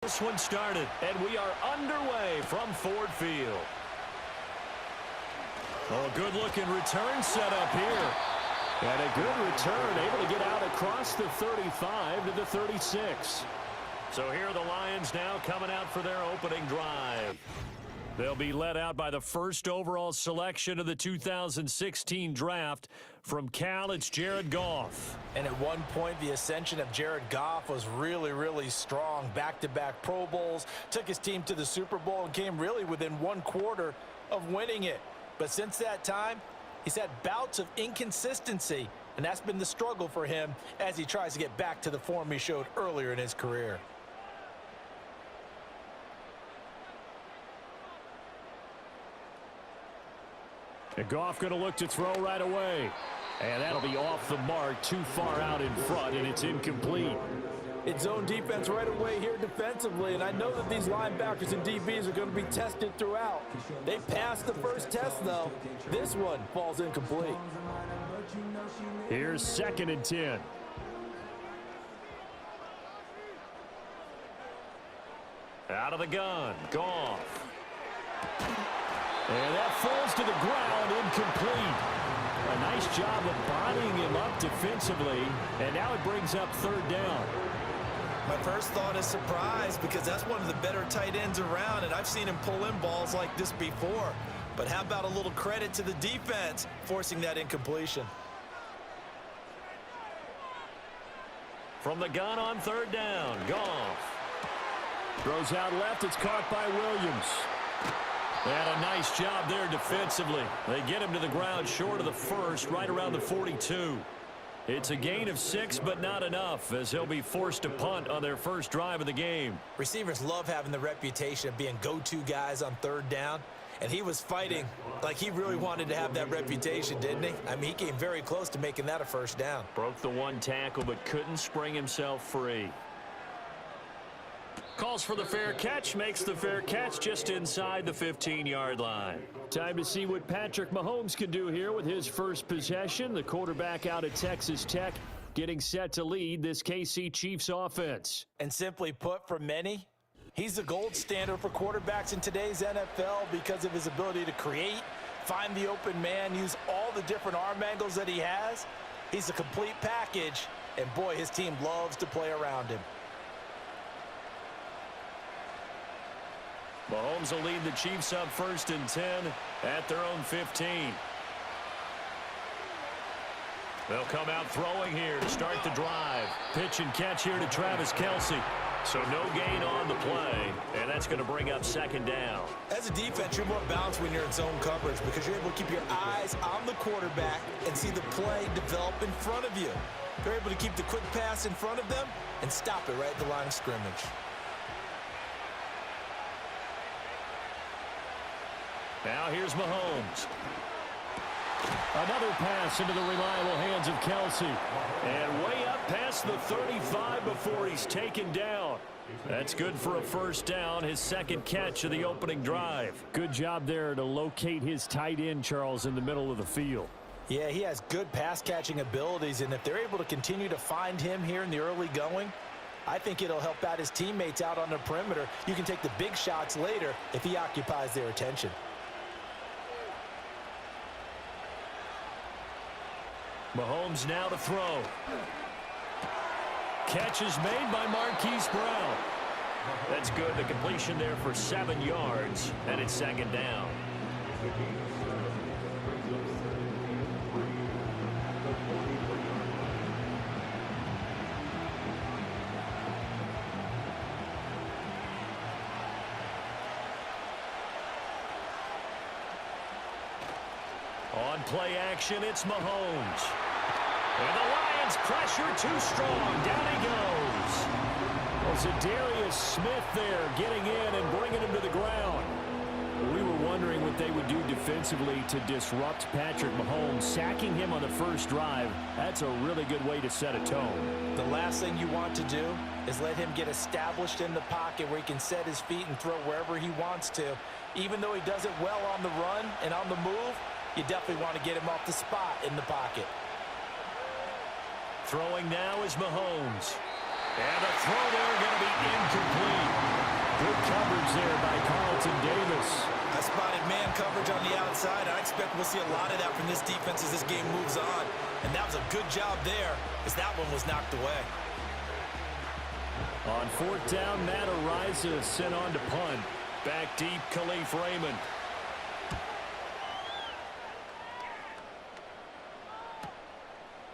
This one started, and we are underway from Ford Field. Oh, good-looking return set up here. And a good return, able to get out across the 35 to the 36. So here are the Lions now coming out for their opening drive. They'll be led out by the first overall selection of the 2016 draft. From Cal, it's Jared Goff. And at one point, the ascension of Jared Goff was really, really strong. Back-to-back Pro Bowls, took his team to the Super Bowl, and came really within one quarter of winning it. But since that time, he's had bouts of inconsistency, and that's been the struggle for him as he tries to get back to the form he showed earlier in his career. And Goff going to look to throw right away. And that'll be off the mark, too far out in front, and it's incomplete. It's zone defense right away here defensively, and I know that these linebackers and DBs are going to be tested throughout. They passed the first test, though. This one falls incomplete. Here's 2nd and 10. Out of the gun, Goff. And that falls to the ground, incomplete. A nice job of bodying him up defensively, and now it brings up 3rd down. My first thought is surprise, because that's one of the better tight ends around, and I've seen him pull in balls like this before. But how about a little credit to the defense forcing that incompletion? From the gun on 3rd down, Goff. Throws out left, it's caught by Williams. And a nice job there defensively. They get him to the ground short of the first, right around the 42. It's a gain of 6, but not enough, as he'll be forced to punt on their first drive of the game. Receivers love having the reputation of being go-to guys on 3rd down, and he was fighting like he really wanted to have that reputation, didn't he? I mean, he came very close to making that a first down. Broke the one tackle, but couldn't spring himself free. Calls for the fair catch, makes the fair catch just inside the 15-yard line. Time to see what Patrick Mahomes can do here with his first possession. The quarterback out at Texas Tech getting set to lead this KC Chiefs offense. And simply put, for many, he's the gold standard for quarterbacks in today's NFL because of his ability to create, find the open man, use all the different arm angles that he has. He's a complete package, and boy, his team loves to play around him. Mahomes will lead the Chiefs up 1st and 10 at their own 15. They'll come out throwing here to start the drive. Pitch and catch here to Travis Kelce. So no gain on the play, and that's going to bring up 2nd down. As a defense, you're more balanced when you're in zone coverage because you're able to keep your eyes on the quarterback and see the play develop in front of you. They're able to keep the quick pass in front of them and stop it right at the line of scrimmage. Now here's Mahomes. Another pass into the reliable hands of Kelce. And way up past the 35 before he's taken down. That's good for a first down, his 2nd catch of the opening drive. Good job there to locate his tight end, Charles, in the middle of the field. Yeah, he has good pass-catching abilities, and if they're able to continue to find him here in the early going, I think it'll help out his teammates out on the perimeter. You can take the big shots later if he occupies their attention. Mahomes now to throw. Catch is made by Marquise Brown. That's good. The completion there for 7 yards, and it's 2nd down. On play action, it's Mahomes. And the Lions pressure too strong. Down he goes. Well, Zadarius Smith there getting in and bringing him to the ground. We were wondering what they would do defensively to disrupt Patrick Mahomes. Sacking him on the first drive, that's a really good way to set a tone. The last thing you want to do is let him get established in the pocket where he can set his feet and throw wherever he wants to. Even though he does it well on the run and on the move, you definitely want to get him off the spot in the pocket. Throwing now is Mahomes. And the throw there going to be incomplete. Good coverage there by Carlton Davis. I spotted man coverage on the outside. I expect we'll see a lot of that from this defense as this game moves on. And that was a good job there as that one was knocked away. On fourth down, Matt Ariza sent on to punt. Back deep, Khalif Raymond.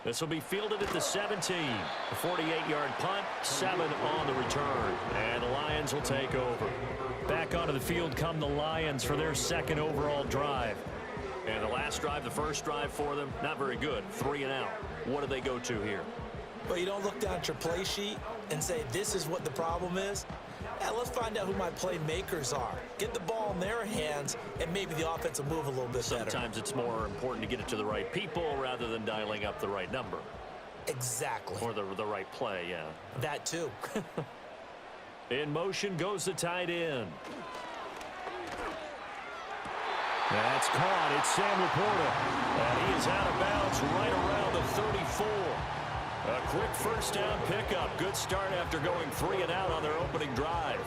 This will be fielded at the 17. A 48-yard punt, 7 on the return. And the Lions will take over. Back onto the field come the Lions for their second overall drive. And the last drive, the first drive for them, not very good. 3 and out. What do they go to here? But you don't look down at your play sheet and say, this is what the problem is. Yeah, let's find out who my playmakers are. Get the ball in their hands, and maybe the offense will move a little bit better. Sometimes it's more important to get it to the right people rather than dialing up the right number. Exactly. Or the right play, yeah. That too. In motion goes the tight end. That's caught. It's Sam Laporta. And he is out of bounds right around the 34. A quick first down pickup. Good start after going 3 and out on their opening drive.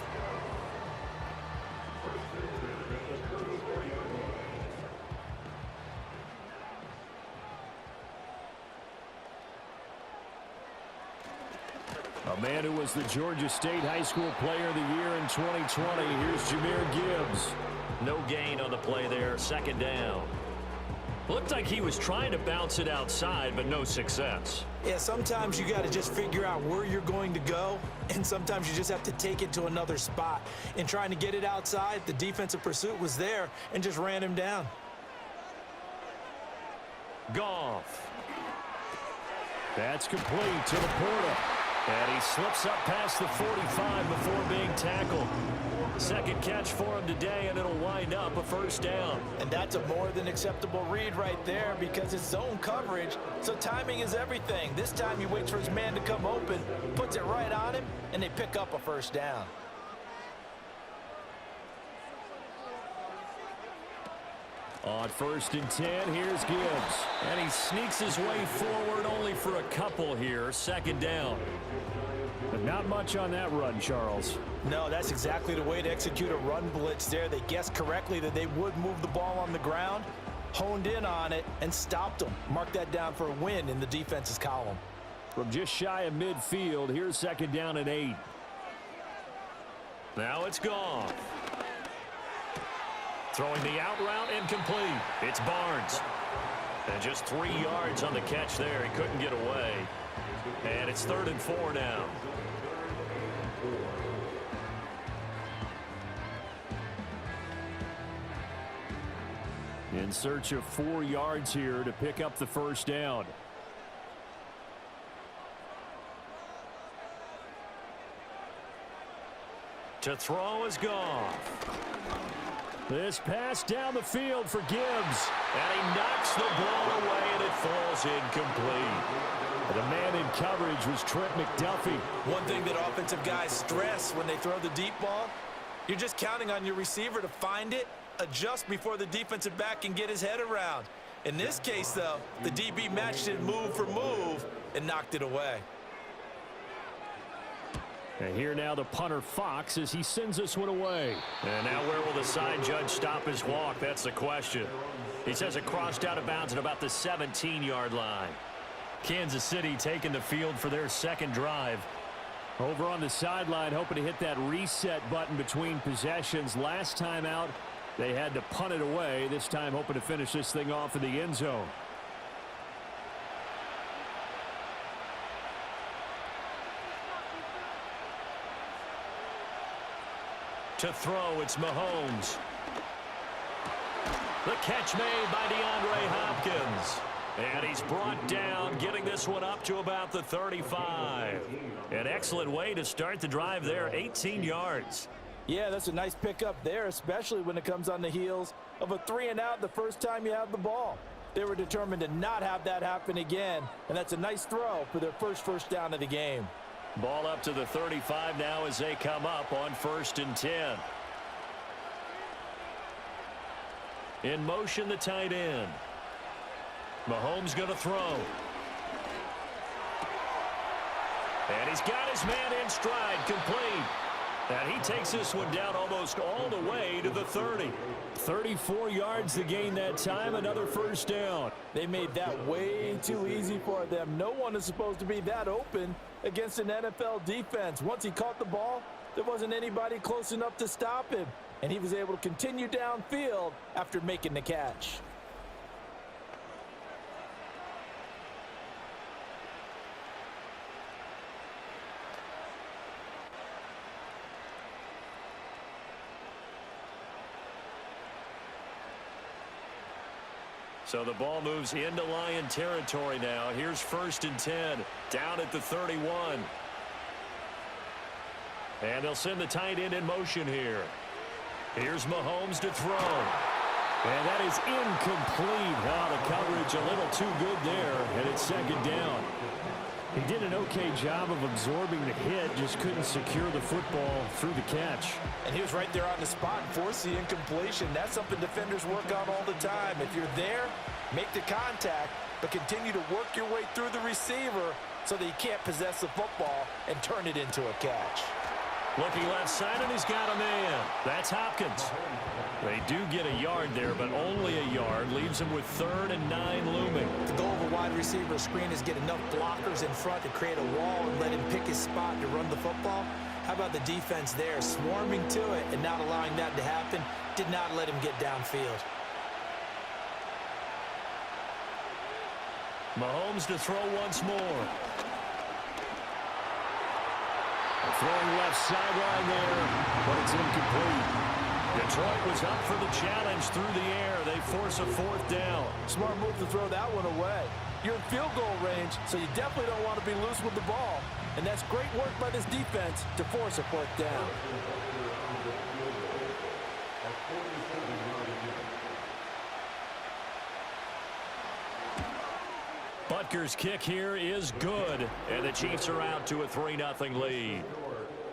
A man who was the Georgia State High School Player of the Year in 2020. Here's Jahmyr Gibbs. No gain on the play there. Second down. Looked like he was trying to bounce it outside, but no success. Yeah, sometimes you got to just figure out where you're going to go, and sometimes you just have to take it to another spot. In trying to get it outside, the defensive pursuit was there and just ran him down. Goff. That's complete to Laporta. And he slips up past the 45 before being tackled. Second catch for him today, and it'll wind up a first down. And that's a more than acceptable read right there because it's zone coverage, so timing is everything. This time he waits for his man to come open, puts it right on him, and they pick up a first down. On 1st and 10, here's Gibbs. And he sneaks his way forward only for a couple here. Second down. But not much on that run, Charles. No, that's exactly the way to execute a run blitz there. They guessed correctly that they would move the ball on the ground, honed in on it, and stopped them. Mark that down for a win in the defense's column. From just shy of midfield, here's second down and 8. Now it's Goff. Throwing the out route incomplete. It's Barnes. And just 3 yards on the catch there. He couldn't get away. And it's 3rd and 4 now. In search of 4 yards here to pick up the first down. To throw is Goff. This pass down the field for Gibbs. And he knocks the ball away, and it falls incomplete. The man in coverage was Trent McDuffie. One thing that offensive guys stress when they throw the deep ball, you're just counting on your receiver to find it, adjust before the defensive back can get his head around. In this case, though, the DB matched it move for move and knocked it away. And here now the punter Fox as he sends this one away. And now where will the side judge stop his walk? That's the question. He says it crossed out of bounds at about the 17-yard line. Kansas City taking the field for their second drive. Over on the sideline hoping to hit that reset button between possessions. Last time out they had to punt it away. This time hoping to finish this thing off in the end zone. To throw, it's Mahomes. The catch made by DeAndre Hopkins. And he's brought down, getting this one up to about the 35. An excellent way to start the drive there, 18 yards. Yeah, that's a nice pickup there, especially when it comes on the heels of a 3 and out the first time you have the ball. They were determined to not have that happen again, and that's a nice throw for their first down of the game. Ball up to the 35 now as they come up on 1st and 10. In motion, the tight end. Mahomes going to throw. And he's got his man in stride, complete. And he takes this one down almost all the way to the 30. 34 yards to gain that time, another first down. They made that way too easy for them. No one is supposed to be that open against an NFL defense. Once he caught the ball, there wasn't anybody close enough to stop him. And he was able to continue downfield after making the catch. So the ball moves into Lion territory now. Here's 1st and 10, down at the 31. And they'll send the tight end in motion here. Here's Mahomes to throw. And that is incomplete. Oh, the coverage a little too good there, and it's 2nd down. He did an okay job of absorbing the hit, just couldn't secure the football through the catch. And he was right there on the spot and forced the incompletion. That's something defenders work on all the time. If you're there, make the contact, but continue to work your way through the receiver so that he can't possess the football and turn it into a catch. Looking left side, and he's got a man. That's Hopkins. They do get a yard there, but only a yard. Leaves him with 3rd and 9 looming. The goal of a wide receiver screen is get enough blockers in front to create a wall and let him pick his spot to run the football. How about the defense there, swarming to it and not allowing that to happen? Did not let him get downfield. Mahomes to throw once more. Throwing left sideline there, but it's incomplete. Detroit was up for the challenge through the air. They force a 4th down. Smart move to throw that one away. You're in field goal range, so you definitely don't want to be loose with the ball. And that's great work by this defense to force a 4th down. Butker's kick here is good, and the Chiefs are out to a 3-0 lead.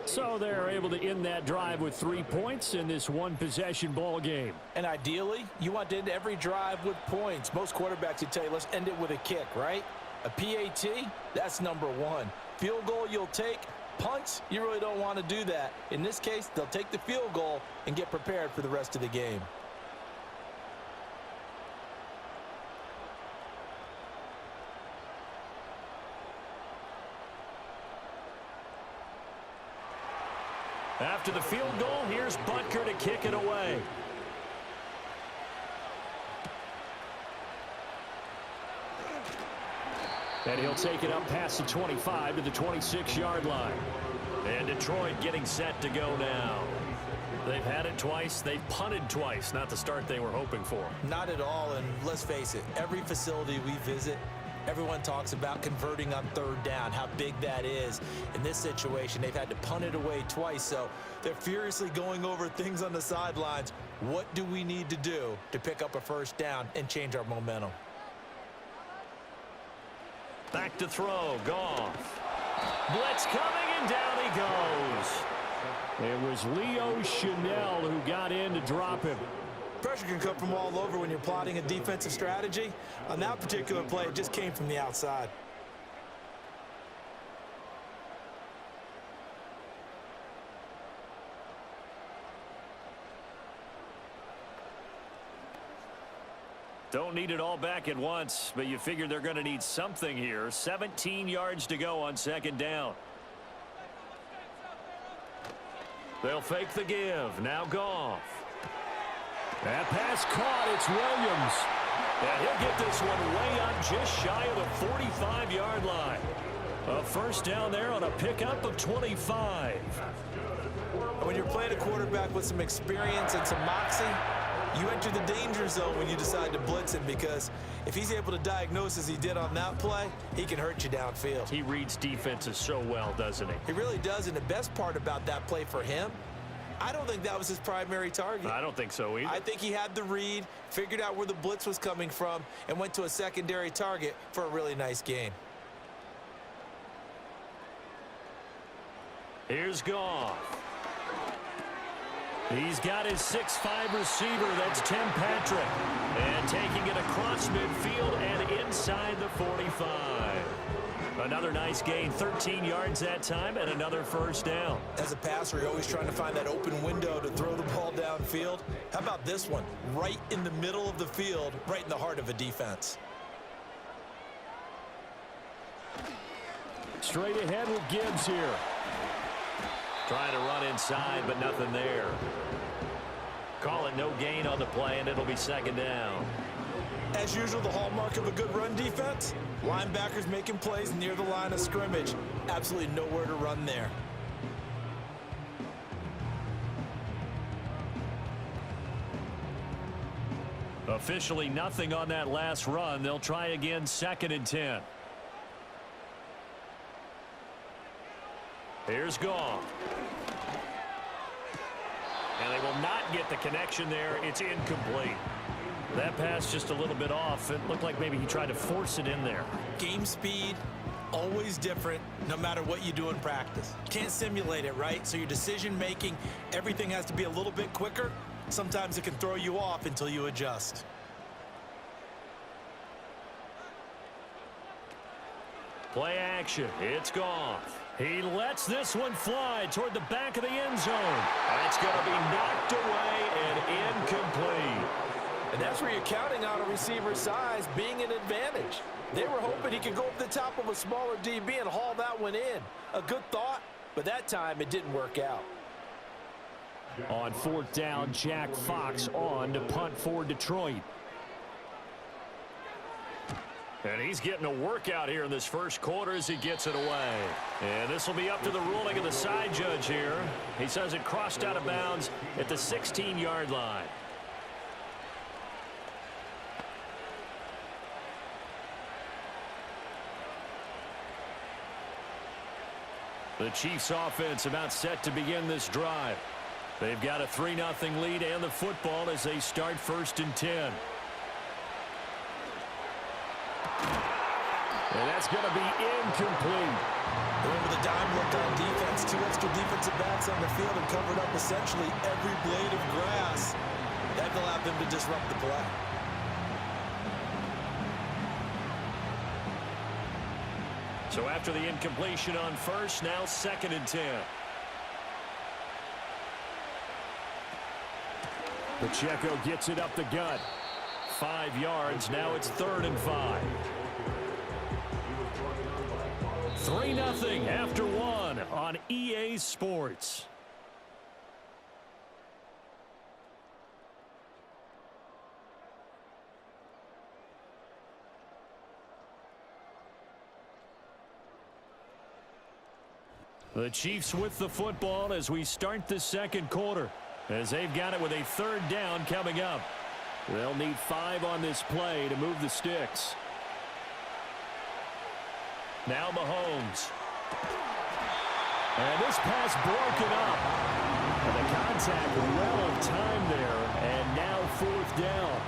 So they're able to end that drive with 3 points in this one-possession ball game. And ideally, you want to end every drive with points. Most quarterbacks would tell you, let's end it with a kick, right? A PAT, that's number 1. Field goal you'll take. Punts, you really don't want to do that. In this case, they'll take the field goal and get prepared for the rest of the game. After the field goal, here's Butker to kick it away. And he'll take it up past the 25 to the 26-yard line. And Detroit getting set to go now. They've had it twice. They've punted twice. Not the start they were hoping for. Not at all, and let's face it, every facility we visit, everyone talks about converting on 3rd down, how big that is. In this situation, they've had to punt it away twice, so they're furiously going over things on the sidelines. What do we need to do to pick up a 1st down and change our momentum? Back to throw, Goff. Blitz coming, and down he goes. It was Leo Chanel who got in to drop him. Pressure can come from all over when you're plotting a defensive strategy. On that particular play, it just came from the outside. Don't need it all back at once, but you figure they're going to need something here. 17 yards to go on 2nd down. They'll fake the give. Now Goff. That pass caught. It's Williams. And he'll get this one way up just shy of the 45-yard line. A 1st down there on a pickup of 25. When you're playing a quarterback with some experience and some moxie, you enter the danger zone when you decide to blitz him, because if he's able to diagnose as he did on that play, he can hurt you downfield. He reads defenses so well, doesn't he? He really does, and the best part about that play for him, I don't think that was his primary target. I don't think so either. I think he had the read, figured out where the blitz was coming from, and went to a secondary target for a really nice gain. Here's Goff. He's got his 6'5" receiver. That's Tim Patrick. And taking it across midfield and inside the 45. Another nice gain, 13 yards that time, and another first down. As a passer, you're always trying to find that open window to throw the ball downfield. How about this one? Right in the middle of the field, right in the heart of a defense. Straight ahead with Gibbs here. Trying to run inside, but nothing there. Call it no gain on the play, and it'll be second down. As usual, the hallmark of a good run defense, linebackers making plays near the line of scrimmage. Absolutely nowhere to run there. Officially nothing on that last run. They'll try again, 2nd and 10. Here's Goff. And they will not get the connection there. It's incomplete. That pass just a little bit off. It looked like maybe he tried to force it in there. Game speed, always different, no matter what you do in practice. Can't simulate it, right? So your decision making, everything has to be a little bit quicker. Sometimes it can throw you off until you adjust. Play action. It's Goff. He lets this one fly toward the back of the end zone. And it's going to be knocked away and incomplete. And that's where you're counting on a receiver's size being an advantage. They were hoping he could go over the top of a smaller DB and haul that one in. A good thought, but that time it didn't work out. On 4th down, Jack Fox on to punt for Detroit. And he's getting a workout here in this first quarter as he gets it away. And this will be up to the ruling of the side judge here. He says it crossed out of bounds at the 16-yard line. The Chiefs offense about set to begin this drive. They've got a 3-0 lead and the football as they start 1st and 10. And that's going to be incomplete. Remember the dime look on defense. 2 extra defensive backs on the field and covered up essentially every blade of grass. That allowed them to disrupt the play. So after the incompletion on 1st, now 2nd and 10. Pacheco gets it up the gut. 5 yards. Now it's 3rd and 5. 3-0 after 1 on EA Sports. The Chiefs with the football as we start the 2nd quarter, as they've got it with a 3rd down coming up. They'll need 5 on this play to move the sticks. Now Mahomes. And this pass broken up. And the contact well timed there, and now 4th down.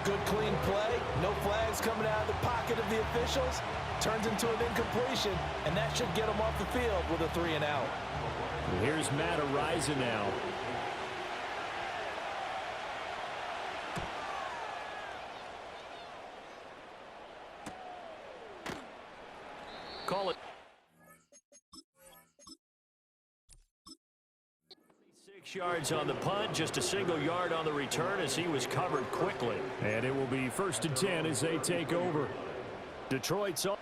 Good clean play. No flags coming out of the pocket of the officials. Turns into an incompletion, and that should get them off the field with a 3 and out. Here's Matt Ariza now. Call it. 6 yards on the punt, just a single yard on the return as he was covered quickly. And it will be 1st and 10 as they take over. Detroit's on.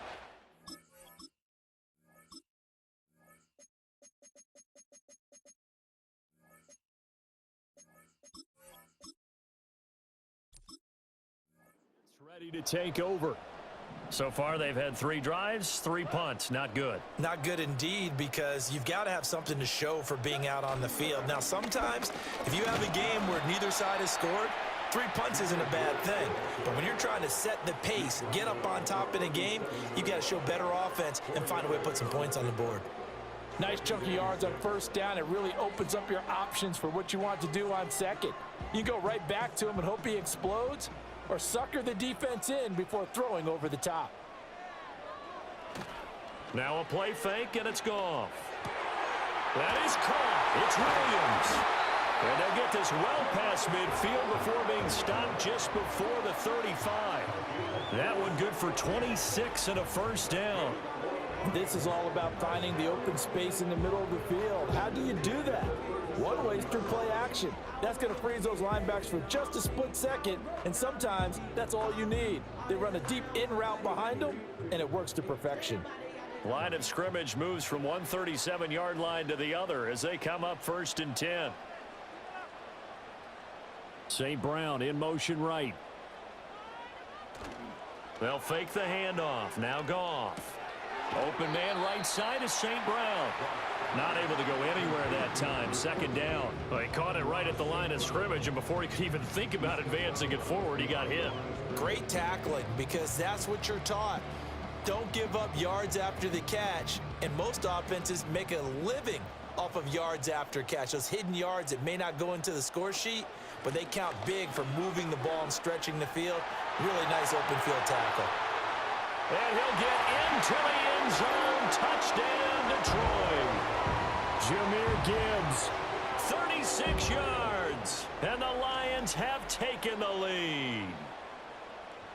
Ready to take over. So far, they've had 3 drives, 3 punts. Not good. Not good indeed, because you've got to have something to show for being out on the field. Now, sometimes, if you have a game where neither side has scored, 3 punts isn't a bad thing. But when you're trying to set the pace, get up on top in a game, you've got to show better offense and find a way to put some points on the board. Nice chunk of yards on 1st down. It really opens up your options for what you want to do on 2nd. You go right back to him and hope he explodes, or sucker the defense in before throwing over the top. Now a play fake, and it's Goff. That is caught. It's Williams. And they'll get this well past midfield before being stopped just before the 35. That one good for 26 and a first down. This is all about finding the open space in the middle of the field. How do you do that? One way is through play action. That's going to freeze those linebackers for just a split second, and sometimes that's all you need. They run a deep in route behind them, and it works to perfection. Line of scrimmage moves from one 37-yard line to the other as they come up 1st and 10. St. Brown in motion right. They'll fake the handoff. Now Goff. Open man right side is St. Brown. Not able to go anywhere that time. 2nd down. Well, he caught it right at the line of scrimmage, and before he could even think about advancing it forward, he got hit. Great tackling, because that's what you're taught. Don't give up yards after the catch, and most offenses make a living off of yards after catch. Those hidden yards that may not go into the score sheet, but they count big for moving the ball and stretching the field. Really nice open field tackle. And he'll get into the end zone. Touchdown, Detroit. Jahmyr Gibbs, 36 yards. And the Lions have taken the lead.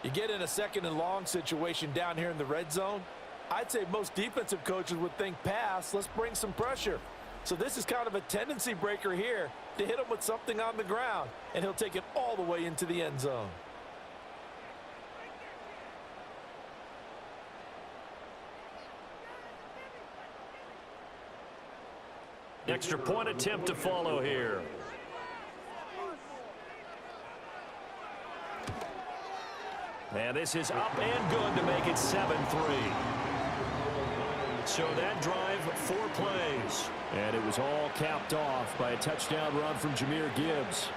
You get in a 2nd and long situation down here in the red zone. I'd say most defensive coaches would think pass. Let's bring some pressure. So this is kind of a tendency breaker here to hit him with something on the ground, and he'll take it all the way into the end zone. Extra point attempt to follow here. And this is up and good to make it 7-3. So that drive, 4 plays. And it was all capped off by a touchdown run from Jahmyr Gibbs.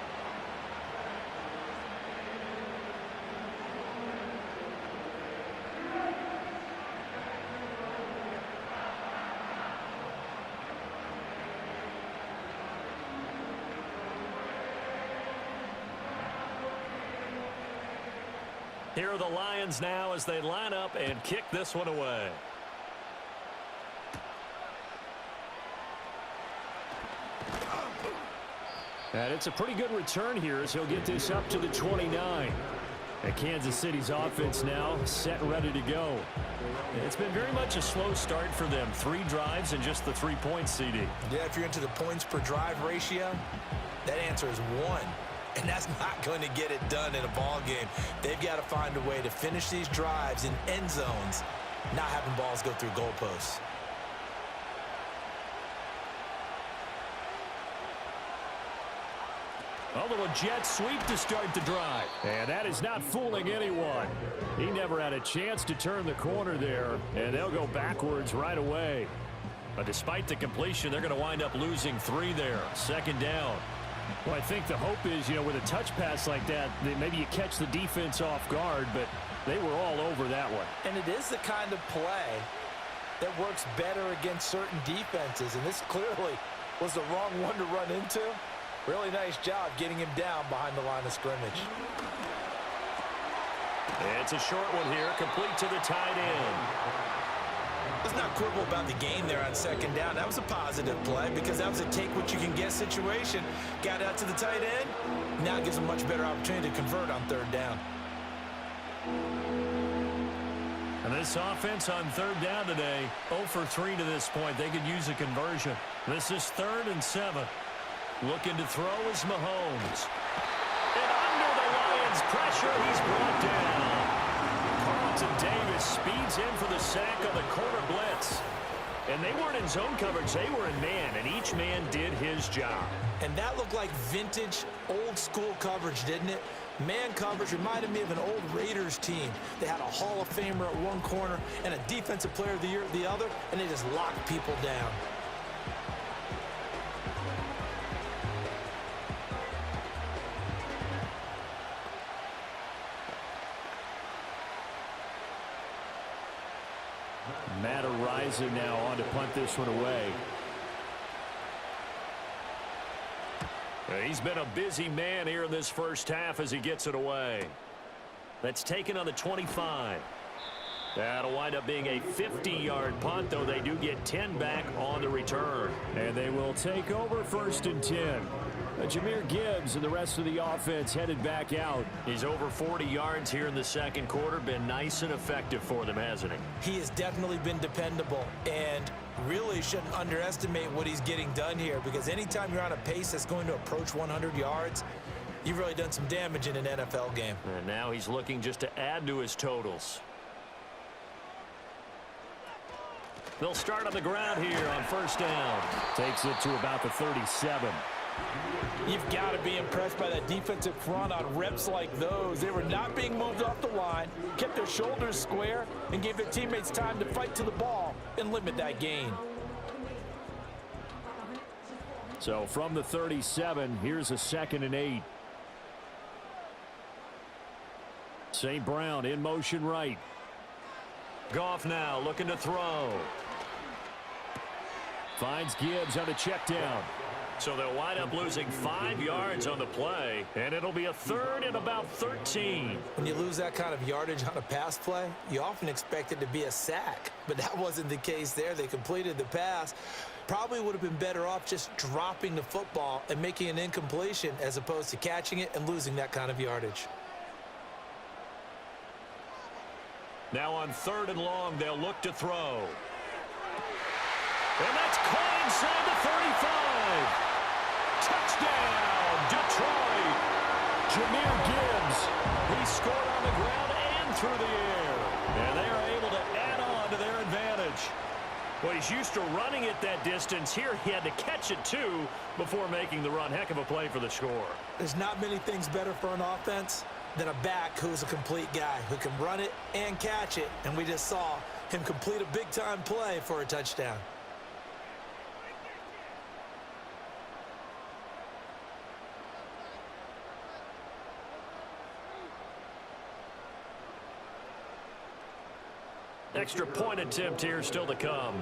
Here are the Lions now as they line up and kick this one away. And it's a pretty good return here as he'll get this up to the 29. And Kansas City's offense now set and ready to go. It's been very much a slow start for them. 3 drives and just the 3 points, CD. Yeah, if you're into the points per drive ratio, that answer is 1. And that's not going to get it done in a ball game. They've got to find a way to finish these drives in end zones, not having balls go through goalposts. A little jet sweep to start the drive. And that is not fooling anyone. He never had a chance to turn the corner there, and they'll go backwards right away. But despite the completion, they're going to wind up losing 3 there. 2nd down. Well, I think the hope is, with a touch pass like that maybe you catch the defense off guard, but they were all over that one. And it is the kind of play that works better against certain defenses, and this clearly was the wrong one to run into. Really nice job getting him down behind the line of scrimmage. It's a short one here, complete to the tight end. Let's not quibble about the game there on 2nd down. That was a positive play because that was a take-what-you-can-get situation. Got out to the tight end. Now it gives a much better opportunity to convert on 3rd down. And this offense on 3rd down today, 0 for 3 to this point. They could use a conversion. This is 3rd and 7. Looking to throw is Mahomes. And under the Lions' pressure, he's brought down. Carlton Davis speeds in for the sack on the corner blitz. And they weren't in zone coverage. They were in man, and each man did his job. And that looked like vintage, old-school coverage, didn't it? Man coverage reminded me of an old Raiders team. They had a Hall of Famer at one corner and a Defensive Player of the Year at the other, and they just locked people down. Madden rising now on to punt this one away. He's been a busy man here in this first half as he gets it away. That's taken on the 25. That'll wind up being a 50-yard punt, though they do get 10 back on the return. And they will take over 1st and 10. Jameer Gibbs and the rest of the offense headed back out. He's over 40 yards here in the second quarter. Been nice and effective for them, hasn't he? He has definitely been dependable, and really shouldn't underestimate what he's getting done here, because anytime you're on a pace that's going to approach 100 yards, you've really done some damage in an NFL game. And now he's looking just to add to his totals. They'll start on the ground here on first down. Takes it to about the 37. You've got to be impressed by that defensive front on reps like those. They were not being moved off the line, kept their shoulders square, and gave their teammates time to fight to the ball and limit that gain. So from the 37, here's a 2nd and 8. St. Brown in motion right. Goff now looking to throw. Finds Gibbs on a check down. So they'll wind up losing 5 yards on the play, and it'll be a 3rd and about 13. When you lose that kind of yardage on a pass play, you often expect it to be a sack, but that wasn't the case there. They completed the pass. Probably would have been better off just dropping the football and making an incompletion as opposed to catching it and losing that kind of yardage. Now on 3rd and long, they'll look to throw. And that's caught inside the 35. Touchdown, Detroit. Jameer Gibbs. He scored on the ground and through the air. And they are able to add on to their advantage. Well, he's used to running it that distance. Here he had to catch it, too, before making the run. Heck of a play for the score. There's not many things better for an offense than a back who's a complete guy who can run it and catch it. And we just saw him complete a big-time play for a touchdown. Extra point attempt here still to come.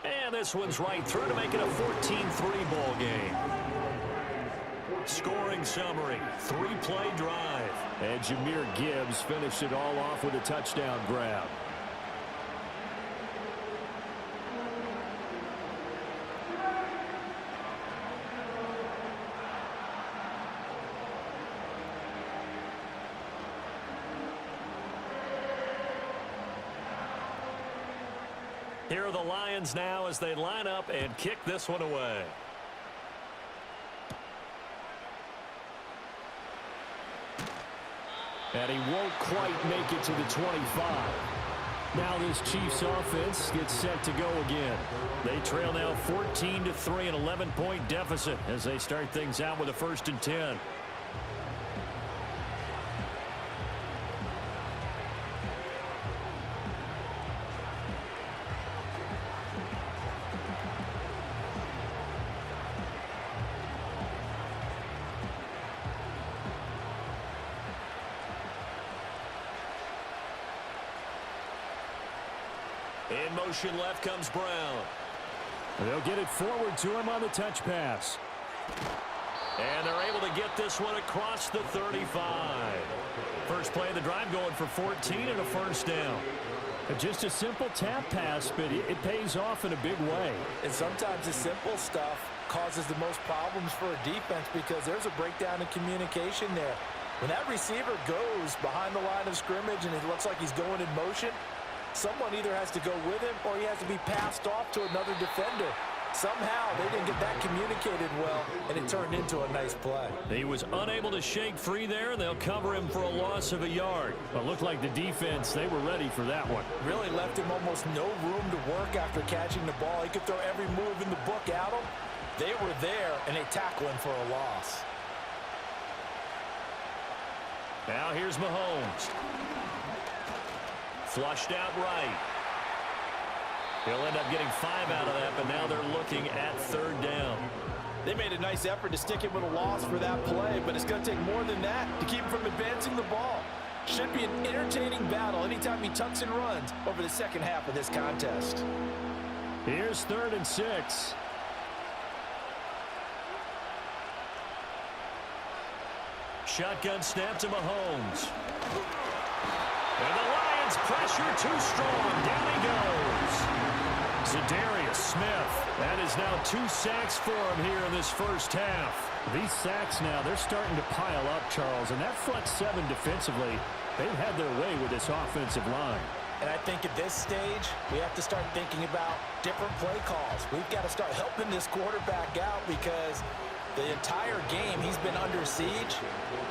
And this one's right through to make it a 14-3 ball game. Scoring summary, 3-play drive. And Jameer Gibbs finished it all off with a touchdown grab. Here are the Lions now as they line up and kick this one away. And he won't quite make it to the 25. Now this Chiefs offense gets set to go again. They trail now 14-3, an 11-point deficit as they start things out with a 1st and 10. In motion left comes Brown. They'll get it forward to him on the touch pass. And they're able to get this one across the 35. First play of the drive going for 14 and a 1st down. Just a simple tap pass, but it pays off in a big way. And sometimes the simple stuff causes the most problems for a defense because there's a breakdown in communication there. When that receiver goes behind the line of scrimmage and it looks like he's going in motion, someone either has to go with him or he has to be passed off to another defender. Somehow they didn't get that communicated well, and it turned into a nice play. He was unable to shake free there, and they'll cover him for a loss of a yard. But it looked like the defense, they were ready for that one. Really left him almost no room to work after catching the ball. He could throw every move in the book at him. They were there, and they tackle him for a loss. Now here's Mahomes. Flushed out right. He'll end up getting 5 out of that, but now they're looking at 3rd down. They made a nice effort to stick him with a loss for that play, but it's going to take more than that to keep him from advancing the ball. Should be an entertaining battle anytime he tucks and runs over the second half of this contest. Here's 3rd and 6. Shotgun snap to Mahomes. And the Lions pressure too strong. Down he goes. Zadarius Smith. That is now 2 sacks for him here in this first half. These sacks now, they're starting to pile up, Charles. And that front seven defensively, they've had their way with this offensive line. And I think at this stage, we have to start thinking about different play calls. We've got to start helping this quarterback out because the entire game he's been under siege.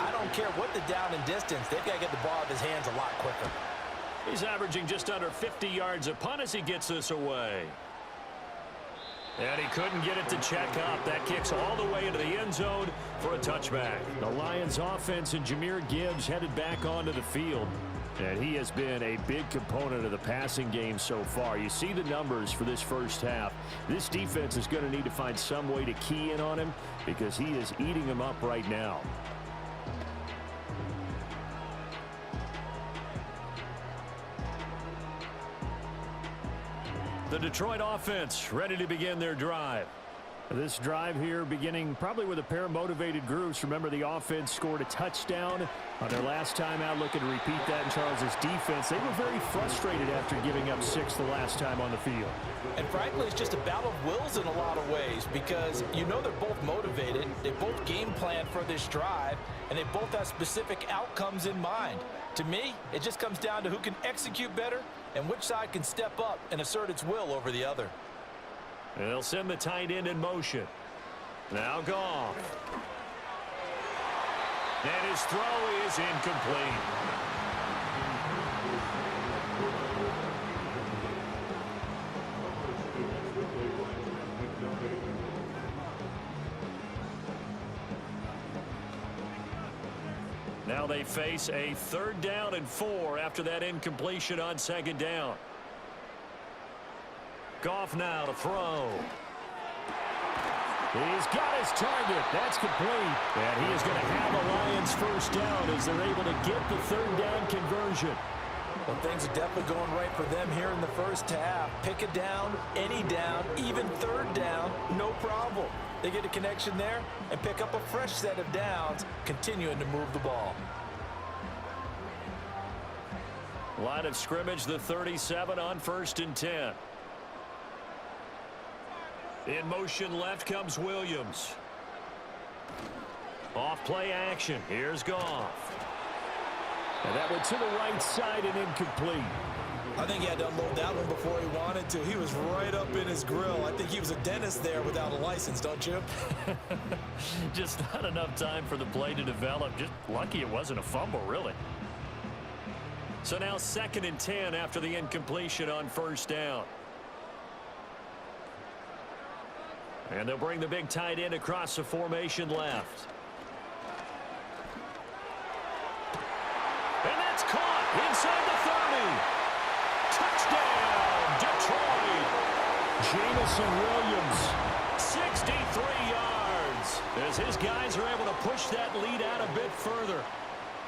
I don't care what the down and distance. They've got to get the ball out of his hands a lot quicker. He's averaging just under 50 yards a punt as he gets this away. And he couldn't get it to check up. That kicks all the way into the end zone for a touchback. The Lions offense and Jahmyr Gibbs headed back onto the field. And he has been a big component of the passing game so far. You see the numbers for this first half. This defense is going to need to find some way to key in on him because he is eating them up right now. The Detroit offense ready to begin their drive. This drive here beginning probably with a pair of motivated groups. Remember, the offense scored a touchdown on their last time out, looking to repeat that in Charles's defense. They were very frustrated after giving up 6 the last time on the field. And frankly, it's just a battle of wills in a lot of ways because you know they're both motivated. They both game plan for this drive, and they both have specific outcomes in mind. To me, it just comes down to who can execute better and which side can step up and assert its will over the other. They'll send the tight end in motion. Now Goff. And his throw is incomplete. Now they face a 3rd down and 4 after that incompletion on 2nd down. Goff now to throw. He's got his target. That's complete. And he is going to have the Lions first down as they're able to get the 3rd down conversion. Well, things are definitely going right for them here in the first half. Pick a down, any down, even 3rd down, no problem. They get a connection there and pick up a fresh set of downs, continuing to move the ball. Line of scrimmage, the 37 on 1st and 10. In motion left comes Williams. Off play action. Here's Goff. And that went to the right side and incomplete. I think he had to unload that one before he wanted to. He was right up in his grill. I think he was a dentist there without a license, don't you? Just not enough time for the play to develop. Just lucky it wasn't a fumble, really. So now 2nd and 10 after the incompletion on 1st down. And they'll bring the big tight end across the formation left. And that's caught inside the 30. Touchdown, Detroit. Jamison Williams, 63 yards. As his guys are able to push that lead out a bit further.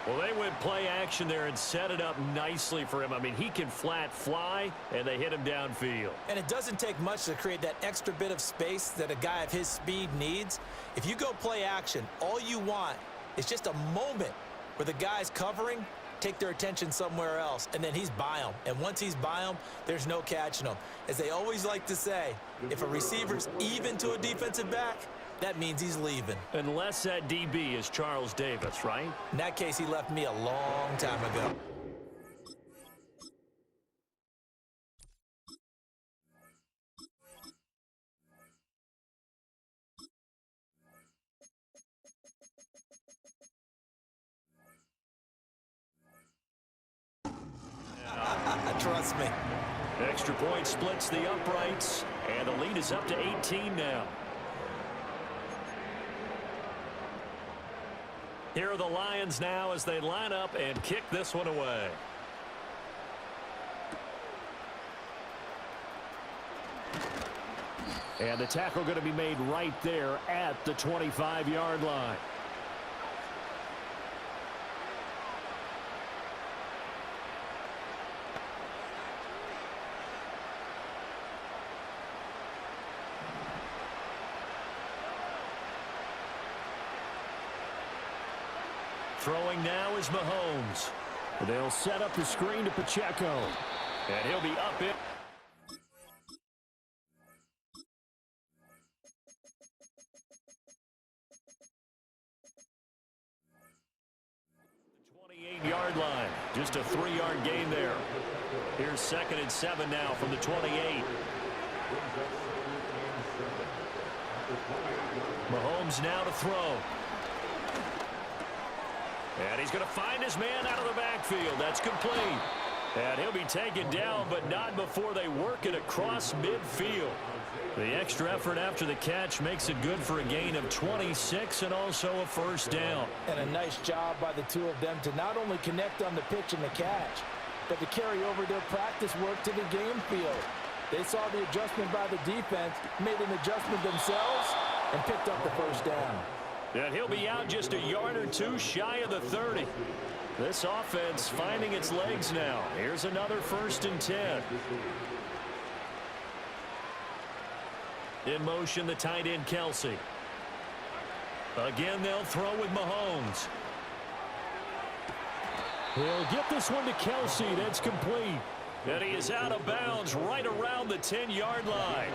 Well, they went play action there and set it up nicely for him. I mean, he can flat fly, and they hit him downfield. And it doesn't take much to create that extra bit of space that a guy of his speed needs. If you go play action, all you want is just a moment where the guys covering take their attention somewhere else, and then he's by them. And once he's by them, there's no catching them. As they always like to say, if a receiver's even to a defensive back, that means he's leaving. Unless that DB is Charles Davis, right? In that case, he left me a long time ago. Trust me. Extra point splits the uprights, and the lead is up to 18 now. Here are the Lions now as they line up and kick this one away. And the tackle going to be made right there at the 25-yard line. Throwing now is Mahomes. They'll set up the screen to Pacheco. And he'll be up in. Just a 3-yard gain there. Here's 2nd and 7 now from the 28. Mahomes now to throw. And he's going to find his man out of the backfield. That's complete. And he'll be taken down, but not before they work it across midfield. The extra effort after the catch makes it good for a gain of 26 and also a first down. And a nice job by the two of them to not only connect on the pitch and the catch, but to carry over their practice work to the game field. They saw the adjustment by the defense, made an adjustment themselves, and picked up the first down. And he'll be out just a yard or two shy of the 30. This offense finding its legs now. Here's another 1st and 10. In motion, the tight end, Kelsey. Again, they'll throw with Mahomes. He'll get this one to Kelsey. That's complete. And he is out of bounds right around the 10-yard line.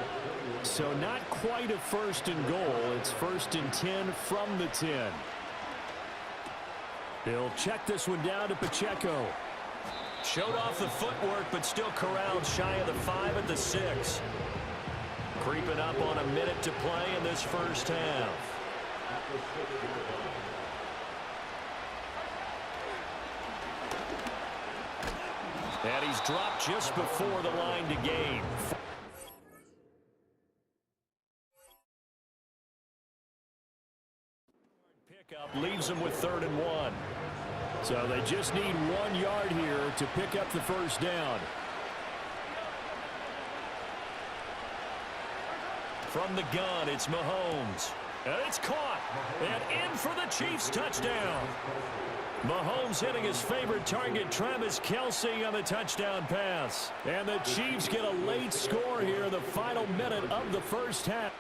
So not quite a 1st and goal. It's 1st and 10 from the 10. He'll check this one down to Pacheco. Showed off the footwork, but still corralled shy of the 5 at the 6. Creeping up on a minute to play in this first half. And he's dropped just before the line to gain. Pickup leaves them with 3rd and 1. So they just need 1 yard here to pick up the first down. From the gun, it's Mahomes. And it's caught. And in for the Chiefs touchdown. Mahomes hitting his favorite target, Travis Kelce, on the touchdown pass. And the Chiefs get a late score here in the final minute of the first half.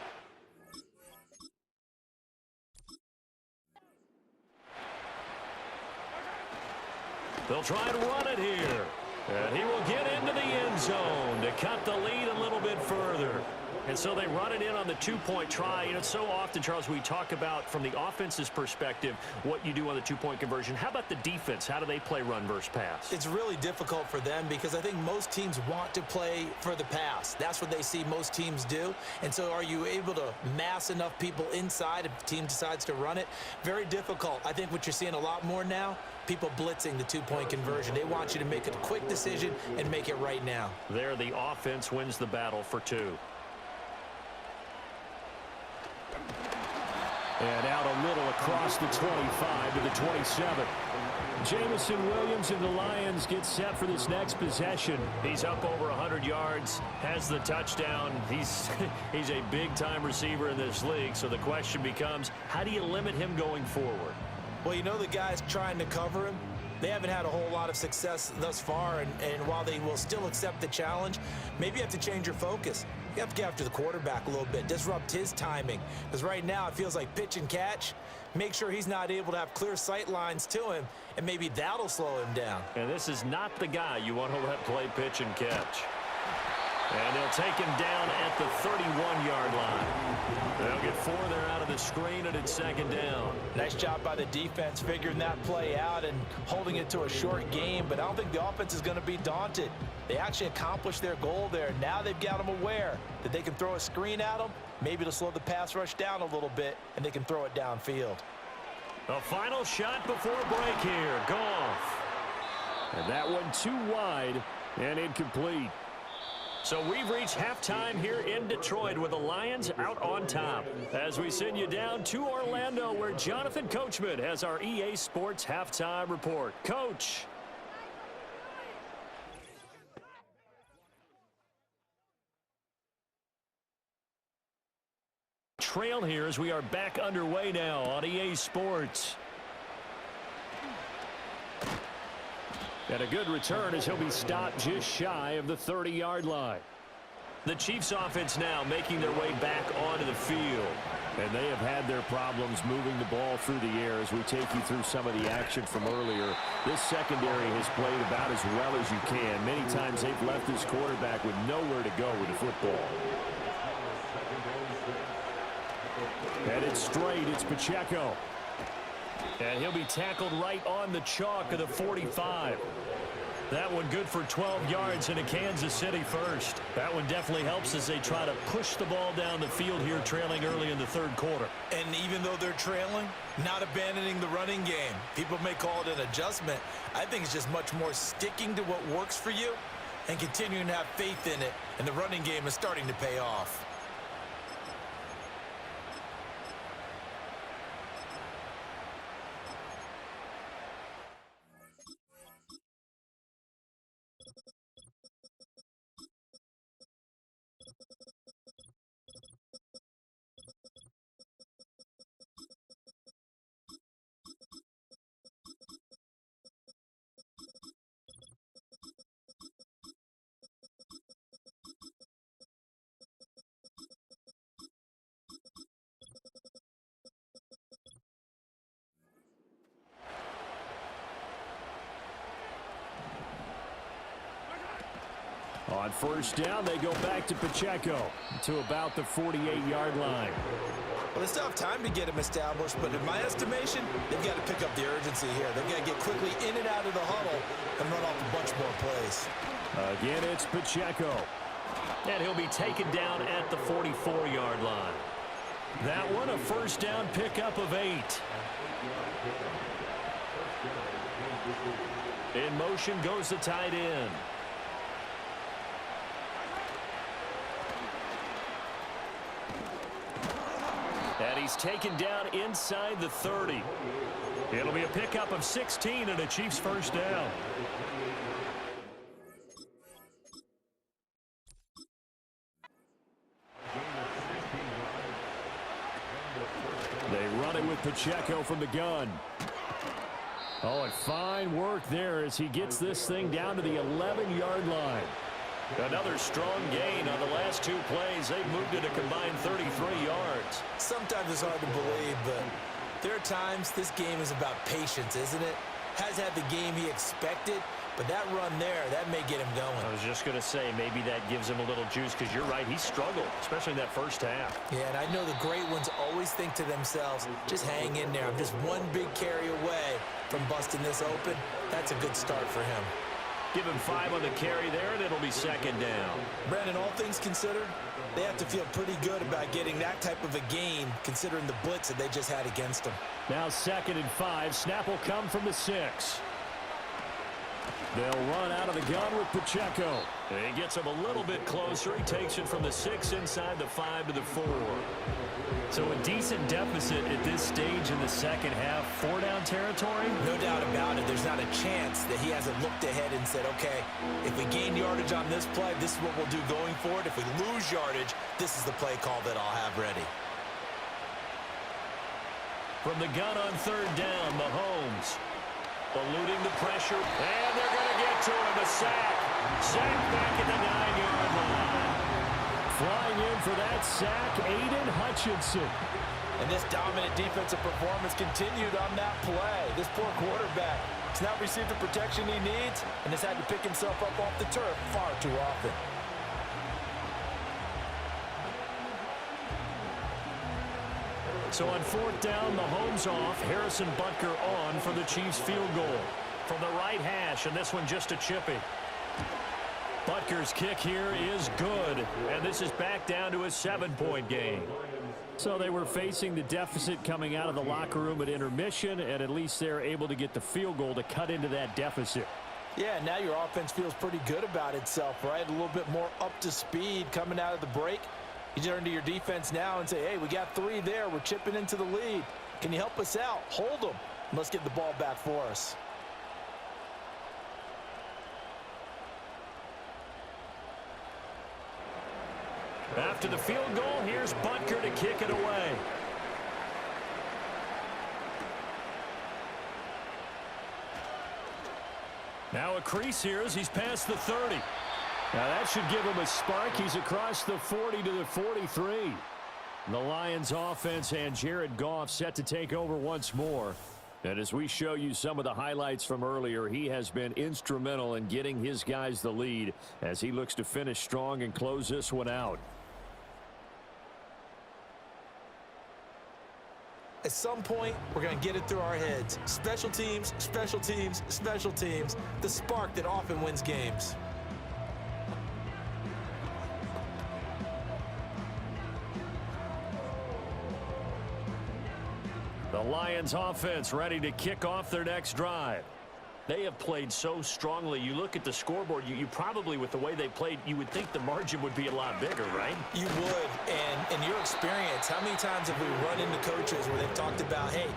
They'll try and run it here. And he will get into the end zone to cut the lead a little bit further. And so they run it in on the 2-point try. You know, so often, Charles, we talk about from the offense's perspective what you do on the 2-point conversion. How about the defense? How do they play run versus pass? It's really difficult for them because I think most teams want to play for the pass. That's what they see most teams do. And so are you able to mass enough people inside if the team decides to run it? Very difficult. I think what you're seeing a lot more now, people blitzing the 2-point conversion. They want you to make a quick decision and make it right now. There, the offense wins the battle for 2. And out a little across the 25 to the 27. Jamison Williams and the Lions get set for this next possession. He's up over 100 yards, has the touchdown. He's a big-time receiver in this league, so the question becomes, how do you limit him going forward? Well, you know the guys trying to cover him, they haven't had a whole lot of success thus far, and while they will still accept the challenge, maybe you have to change your focus. You have to get after the quarterback a little bit, disrupt his timing. Because right now it feels like pitch and catch. Make sure he's not able to have clear sight lines to him, and maybe that'll slow him down. And this is not the guy you want to let play pitch and catch. And they'll take him down at the 31-yard line. They'll get 4 there out of the screen, and it's 2nd down. Nice job by the defense figuring that play out and holding it to a short game, but I don't think the offense is going to be daunted. They actually accomplished their goal there. Now they've got them aware that they can throw a screen at them, maybe to slow the pass rush down a little bit, and they can throw it downfield. A final shot before break here. Goff. And that one too wide and incomplete. So we've reached halftime here in Detroit with the Lions out on top. As we send you down to Orlando, where Jonathan Coachman has our EA Sports halftime report. Coach. Trail here as we are back underway now on EA Sports. And a good return as he'll be stopped just shy of the 30-yard line. The Chiefs offense now making their way back onto the field. And they have had their problems moving the ball through the air as we take you through some of the action from earlier. This secondary has played about as well as you can. Many times they've left this quarterback with nowhere to go with the football. And it's straight. It's Pacheco. And he'll be tackled right on the chalk of the 45. That one good for 12 yards in a Kansas City first. That one definitely helps as they try to push the ball down the field here, trailing early in the third quarter. And even though they're trailing, not abandoning the running game. People may call it an adjustment. I think it's just much more sticking to what works for you and continuing to have faith in it. And the running game is starting to pay off. On first down, they go back to Pacheco to about the 48-yard line. Well, they still have time to get him established, but in my estimation, they've got to pick up the urgency here. They've got to get quickly in and out of the huddle and run off a bunch more plays. Again, it's Pacheco. And he'll be taken down at the 44-yard line. That one, a first down pickup of 8. In motion goes the tight end. And he's taken down inside the 30. It'll be a pickup of 16 and a Chiefs first down. They run it with Pacheco from the gun. Oh, and fine work there as he gets this thing down to the 11-yard line. Another strong gain on the last 2 plays. They've moved it a combined 33 yards. Sometimes it's hard to believe, but there are times this game is about patience, isn't it? Has had the game he expected, but that run there, that may get him going. I was just going to say, maybe that gives him a little juice because you're right, he struggled, especially in that first half. Yeah, and I know the great ones always think to themselves, just hang in there. I'm just one big carry away from busting this open. That's a good start for him. Give him 5 on the carry there, and it'll be second down. Brandon, all things considered, they have to feel pretty good about getting that type of a gain, considering the blitz that they just had against them. Now 2nd and 5. Snap will come from the 6. They'll run out of the gun with Pacheco. He gets him a little bit closer. He takes it from the 6 inside the 5 to the 4. So a decent deficit at this stage in the second half. 4-down territory? No doubt about it. There's not a chance that he hasn't looked ahead and said, okay, if we gain yardage on this play, this is what we'll do going forward. If we lose yardage, this is the play call that I'll have ready. From the gun on 3rd down, Mahomes eluding the pressure, and they're going to get to him. A sack. Sack back at the 9-yard line. Flying in for that sack, Aiden Hutchinson. And this dominant defensive performance continued on that play. This poor quarterback has not received the protection he needs and has had to pick himself up off the turf far too often. So on 4th down, Mahomes off. Harrison Butker on for the Chiefs field goal. From the right hash, and this one just a chippy. Butker's kick here is good, and this is back down to a 7-point game. So they were facing the deficit coming out of the locker room at intermission, and at least they're able to get the field goal to cut into that deficit. Yeah, now your offense feels pretty good about itself, right? A little bit more up to speed coming out of the break. You turn to your defense now and say, hey, we got 3 there. We're chipping into the lead. Can you help us out? Hold them. Let's get the ball back for us. After the field goal, here's Butker to kick it away. Now a crease here as he's past the 30. Now that should give him a spark. He's across the 40 to the 43. The Lions offense and Jared Goff set to take over once more. And as we show you some of the highlights from earlier, he has been instrumental in getting his guys the lead as he looks to finish strong and close this one out. At some point, we're going to get it through our heads. Special teams, special teams, special teams. The spark that often wins games. The Lions offense ready to kick off their next drive. They have played so strongly. You look at the scoreboard, you probably, with the way they played, you would think the margin would be a lot bigger, right? You would. And in your experience, how many times have we run into coaches where they've talked about, hey,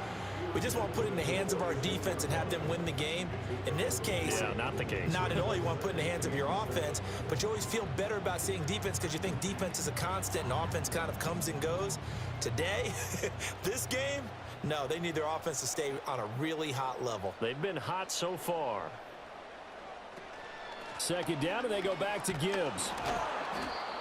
we just want to put it in the hands of our defense and have them win the game? In this case, yeah, not the case. Not at all. You want to put it in the hands of your offense, but you always feel better about seeing defense because you think defense is a constant and offense kind of comes and goes. Today, this game, no, they need their offense to stay on a really hot level. They've been hot so far. Second down, and they go back to Gibbs.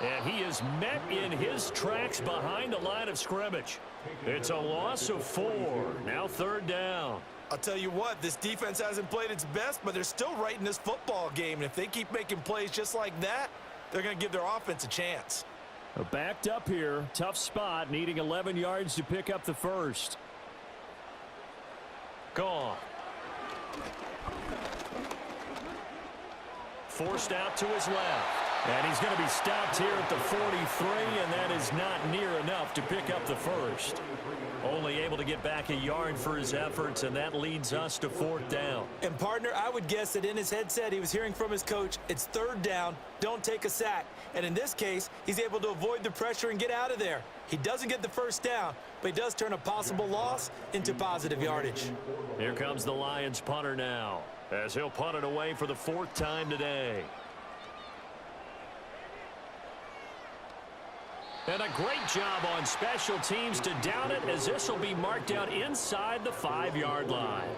And he is met in his tracks behind the line of scrimmage. It's a loss of 4. Now third down. I'll tell you what, this defense hasn't played its best, but they're still right in this football game. And if they keep making plays just like that, they're going to give their offense a chance. Backed up here, tough spot, needing 11 yards to pick up the first. Gone. Forced out to his left. And he's going to be stopped here at the 43, and that is not near enough to pick up the first. Only able to get back a yard for his efforts, and that leads us to fourth down. And, partner, I would guess that in his headset he was hearing from his coach, it's third down, don't take a sack. And in this case, he's able to avoid the pressure and get out of there. He doesn't get the first down, but he does turn a possible loss into positive yardage. Here comes the Lions punter now, as he'll punt it away for the 4th time today. And a great job on special teams to down it, as this will be marked down inside the 5-yard line.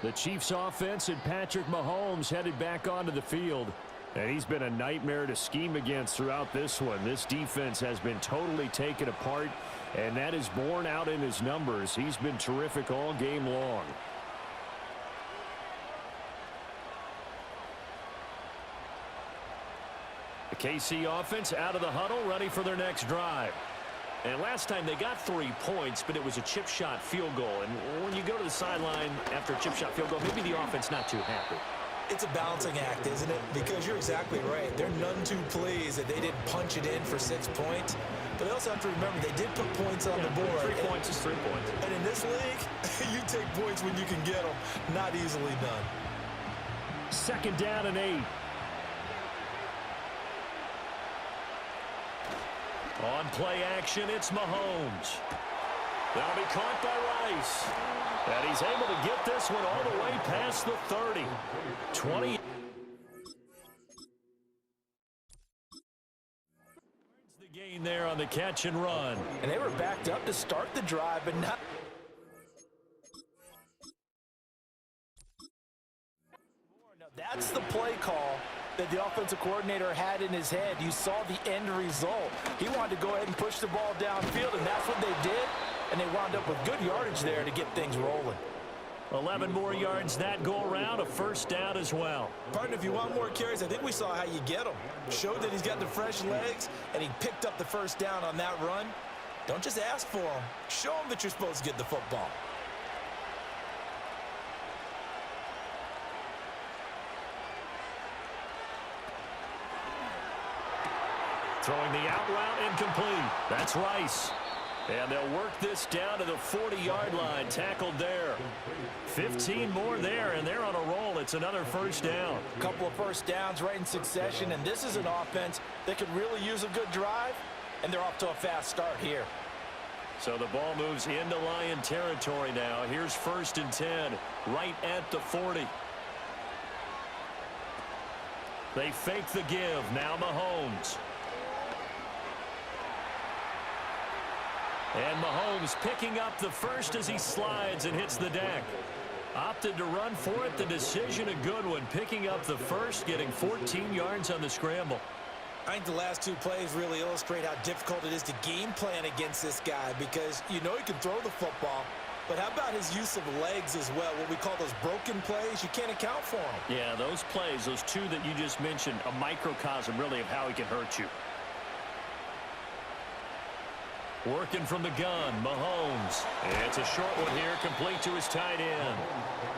The Chiefs offense and Patrick Mahomes headed back onto the field. And he's been a nightmare to scheme against throughout this one. This defense has been totally taken apart, and that is borne out in his numbers. He's been terrific all game long. The KC offense out of the huddle, ready for their next drive. And last time they got 3 points, but it was a chip shot field goal. And when you go to the sideline after a chip shot field goal, maybe the offense not too happy. It's a balancing act, isn't it? Because you're exactly right. They're none too pleased that they didn't punch it in for 6 points. But they also have to remember they did put points on the board. 3 points is 3 points. And in this league, you take points when you can get them. Not easily done. Second down and 8. On play action, it's Mahomes. That'll be caught by Rice. And he's able to get this one all the way past the 30. 20. The gain there on the catch and run. And they were backed up to start the drive, but not. Now that's the play call that the offensive coordinator had in his head. You saw the end result. He wanted to go ahead and push the ball downfield, and that's what they did. And they wound up with good yardage there to get things rolling. 11 more yards that go around, a first down as well. Partner, if you want more carries, I think we saw how you get them. Showed that he's got the fresh legs, and he picked up the first down on that run. Don't just ask for them. Show them that you're supposed to get the football. Throwing the out route incomplete. That's Rice. And they'll work this down to the 40-yard line. Tackled there. 15 more there, and they're on a roll. It's another first down. A couple of first downs right in succession, and this is an offense that could really use a good drive, and they're off to a fast start here. So the ball moves into Lion territory now. Here's 1st and 10, right at the 40. They fake the give. Now Mahomes. And Mahomes picking up the first as he slides and hits the deck. Opted to run for it. The decision a good one. Picking up the first, getting 14 yards on the scramble. I think the last 2 plays really illustrate how difficult it is to game plan against this guy, because you know he can throw the football, but how about his use of legs as well? What we call those broken plays, you can't account for them. Yeah, those plays, those 2 that you just mentioned, a microcosm really of how he can hurt you. Working from the gun, Mahomes. It's a short one here, complete to his tight end.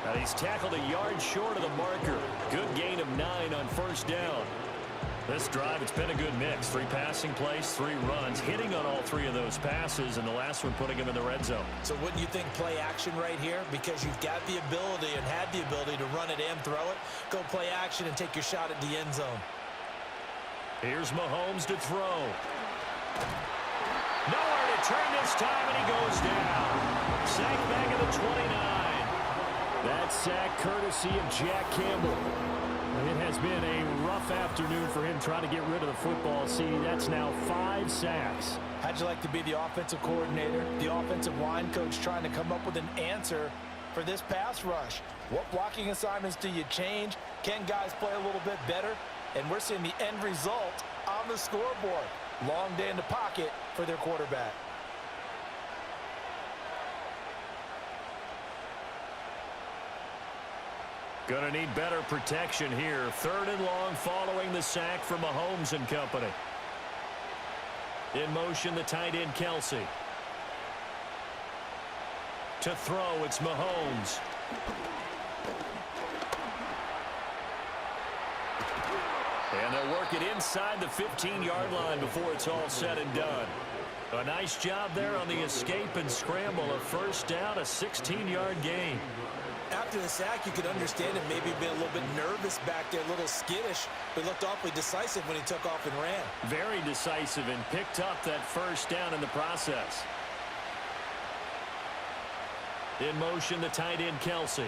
Now he's tackled a yard short of the marker. Good gain of 9 on first down. This drive, it's been a good mix. 3 passing plays, 3 runs, hitting on all 3 of those passes, and the last one putting him in the red zone. So wouldn't you think play action right here? Because you've got the ability and had the ability to run it and throw it. Go play action and take your shot at the end zone. Here's Mahomes to throw. Nowhere to turn this time, and he goes down. Sack back at the 29. That sack courtesy of Jack Campbell. It has been a rough afternoon for him trying to get rid of the football. See, that's now 5 sacks. How'd you like to be the offensive coordinator, the offensive line coach trying to come up with an answer for this pass rush? What blocking assignments do you change? Can guys play a little bit better? And we're seeing the end result on the scoreboard. Long day in the pocket for their quarterback. Gonna need better protection here. 3rd and long following the sack from Mahomes and company. In motion, the tight end, Kelsey. To throw, it's Mahomes. And they'll work it inside the 15-yard line before it's all said and done. A nice job there on the escape and scramble. A first down, a 16-yard gain. After the sack, you could understand him maybe being a little bit nervous back there, a little skittish, but looked awfully decisive when he took off and ran. Very decisive and picked up that first down in the process. In motion, the tight end, Kelsey.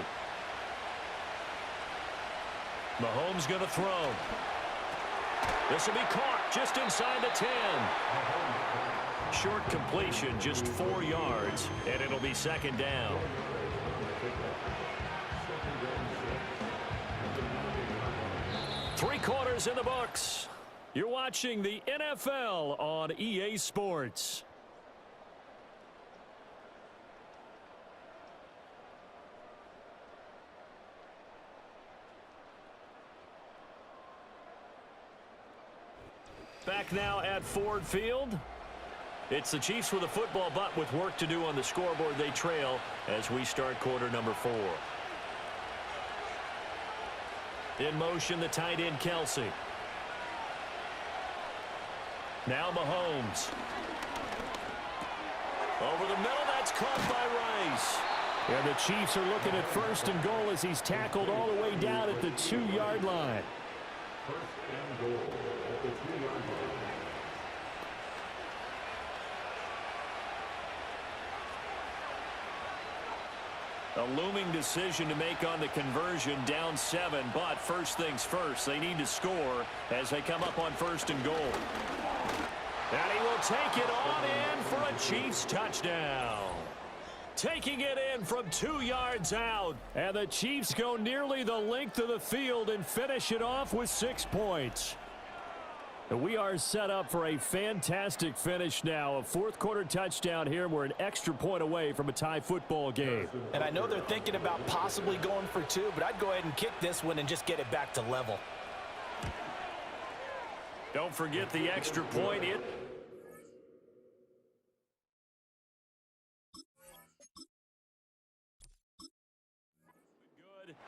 Mahomes going to throw. This will be caught just inside the 10. Short completion, just 4 yards, and it'll be 2nd down. Three quarters in the books. You're watching the NFL on EA Sports. Back now at Ford Field. It's the Chiefs with a football, but with work to do on the scoreboard. They trail as we start quarter number 4. In motion, the tight end, Kelsey. Now Mahomes. Over the middle, that's caught by Rice. And the Chiefs are looking at 1st and goal as he's tackled all the way down at the 2-yard line. 1st and goal at the 2-yard line. A looming decision to make on the conversion, down 7, but first things first, they need to score as they come up on 1st and goal. And he will take it on in for a Chiefs touchdown. Taking it in from 2 yards out. And the Chiefs go nearly the length of the field and finish it off with 6 points. We are set up for a fantastic finish now. A 4th quarter touchdown here. We're an extra point away from a tie football game. And I know they're thinking about possibly going for 2, but I'd go ahead and kick this one and just get it back to level. Don't forget the extra point. Good.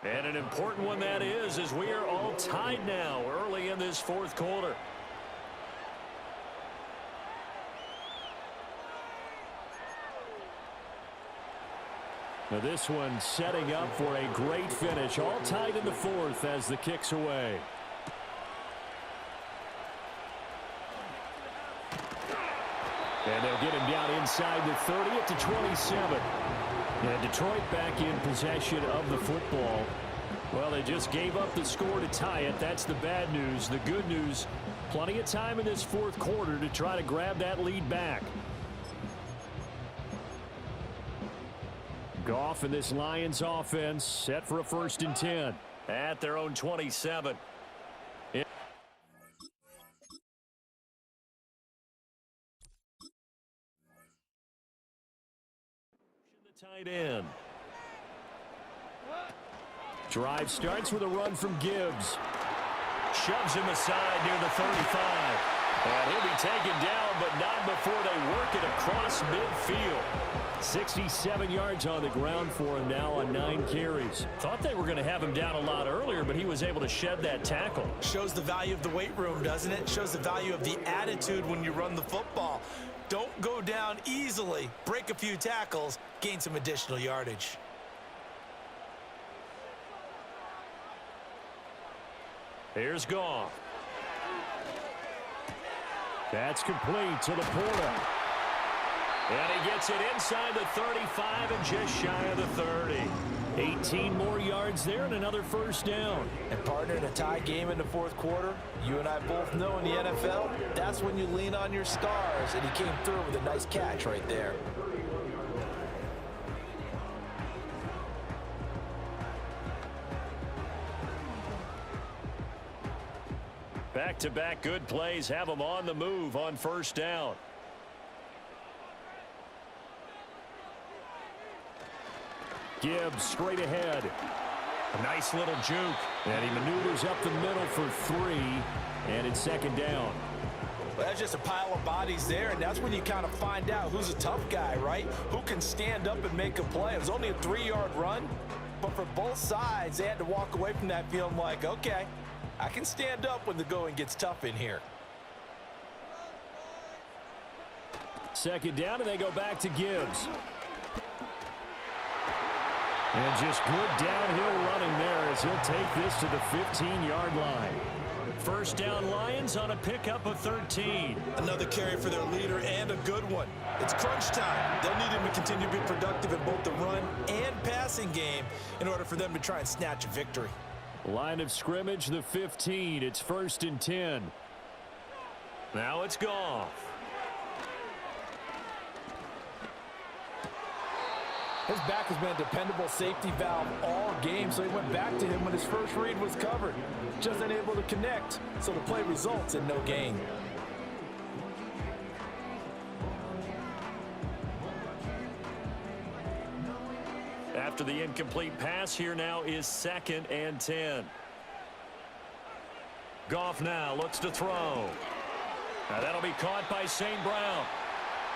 And an important one that is, as we are all tied now early in this 4th quarter. Now this one setting up for a great finish. All tied in the 4th as the kick's away. And they'll get him down inside the 30 at the 27. And Detroit back in possession of the football. Well, they just gave up the score to tie it. That's the bad news. The good news, plenty of time in this 4th quarter to try to grab that lead back. Goff and this Lions offense set for a 1st and 10. At their own 27. The tight end. Drive starts with a run from Gibbs. Shoves him aside near the 35. And he'll be taken down, but not before they work it across midfield. 67 yards on the ground for him now on 9 carries. Thought they were going to have him down a lot earlier, but he was able to shed that tackle. Shows the value of the weight room, doesn't it? Shows the value of the attitude when you run the football. Don't go down easily. Break a few tackles. Gain some additional yardage. Here's Goff. That's complete to the Porter. And he gets it inside the 35 and just shy of the 30. 18 more yards there and another first down. And partner, in a tie game in the fourth quarter, you and I both know in the NFL, that's when you lean on your stars, and he came through with a nice catch right there. Back-to-back good plays have him on the move on first down. Gibbs straight ahead. A nice little juke. And he maneuvers up the middle for 3, and it's second down. Well, that's just a pile of bodies there, and that's when you kind of find out who's a tough guy, right? Who can stand up and make a play. It was only a 3-yard run, but for both sides, they had to walk away from that feeling like, okay, I can stand up when the going gets tough in here. Second down, and they go back to Gibbs. And just good downhill running there as he'll take this to the 15-yard line. First down Lions on a pickup of 13. Another carry for their leader and a good one. It's crunch time. They'll need him to continue to be productive in both the run and passing game in order for them to try and snatch a victory. Line of scrimmage, the 15. It's 1st and 10. Now it's Goff. His back has been a dependable safety valve all game, so he went back to him when his first read was covered. Just unable to connect, so the play results in no gain. After the incomplete pass, here now is 2nd and 10. Goff now looks to throw. Now that'll be caught by St. Brown.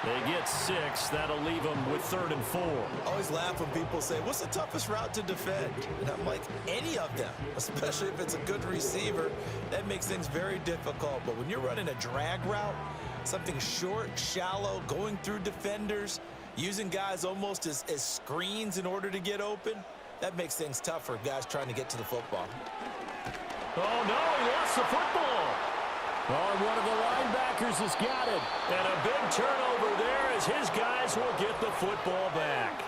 They get 6. That'll leave them with 3rd and 4. Always laugh when people say, what's the toughest route to defend? And I'm like, any of them, especially if it's a good receiver. That makes things very difficult. But when you're running a drag route, something short, shallow, going through defenders, using guys almost as screens in order to get open, that makes things tough for guys trying to get to the football. Oh, no, he lost the football. Oh, one of the linebackers has got it. And a big turnover there as his guys will get the football back.